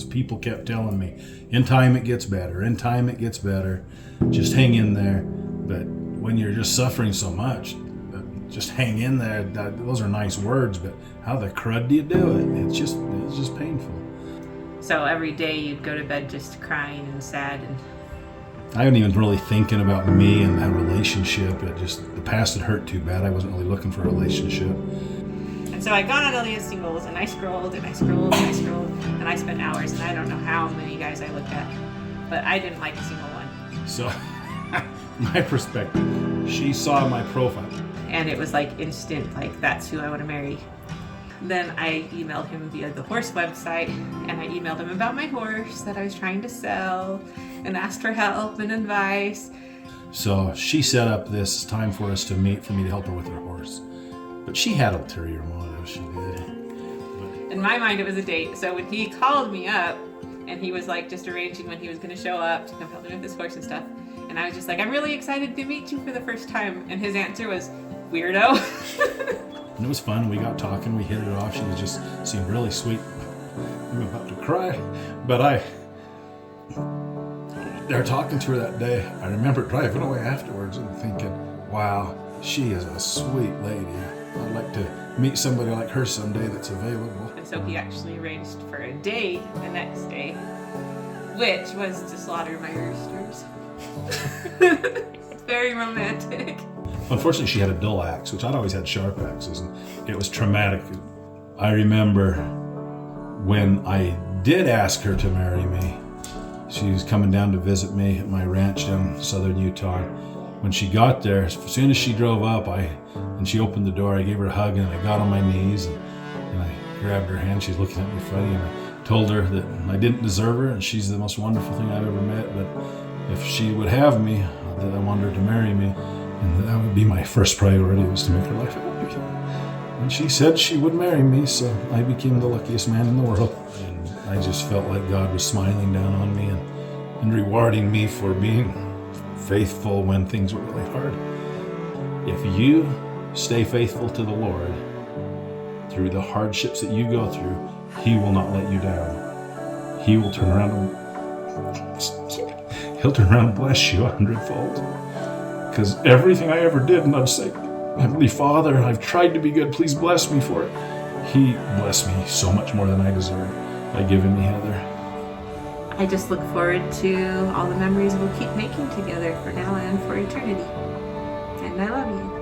People kept telling me, in time it gets better, in time it gets better, just hang in there. But when you're just suffering so much, just hang in there. Those are nice words, but how the crud do you do it? It's just painful. So every day you'd go to bed just crying and sad, and I wasn't even really thinking about me and that relationship. The past had hurt too bad. I wasn't really looking for a relationship. so I got on all these singles, and I scrolled and I scrolled and I scrolled, and I spent hours, and I don't know how many guys I looked at, but I didn't like a single one. So, my perspective, she saw my profile. And it was like instant, like that's who I want to marry. Then I emailed him via the horse website, and I emailed him about my horse that I was trying to sell and asked for help and advice. So she set up this time for us to meet, for me to help her with her horse. But she had ulterior motives, she did. In my mind, it was a date. So when he called me up, and he was like just arranging when he was going to show up to come help me with this horse and stuff, and I was just like, I'm really excited to meet you for the first time. And his answer was, weirdo. And it was fun. We got talking. We hit it off. She seemed really sweet. I'm about to cry. But they're talking to her that day. I remember driving away afterwards and thinking, wow, she is a sweet lady. I'd like to meet somebody like her someday that's available. And so he actually arranged for a date the next day, which was to slaughter my roosters. Very romantic. Unfortunately, she had a dull axe, which I'd always had sharp axes, and it was traumatic. I remember when I did ask her to marry me, she was coming down to visit me at my ranch down in southern Utah. When she got there, as soon as she drove up, and she opened the door, I gave her a hug, and I got on my knees, and I grabbed her hand. She's looking at me funny, and I told her that I didn't deserve her, and she's the most wonderful thing I've ever met, but if she would have me, that I wanted her to marry me. And that would be my first priority, was to make her life happy. And she said she would marry me, so I became the luckiest man in the world. And I just felt like God was smiling down on me and rewarding me for being faithful when things were really hard. If you stay faithful to the Lord through the hardships that you go through, He will not let you down. He will turn around and bless you 100-fold. Because everything I ever did, and I'd say, Heavenly Father, I've tried to be good, please bless me for it. He blessed me so much more than I deserve by giving me Heather. I just look forward to all the memories we'll keep making together for now and for eternity. And I love you.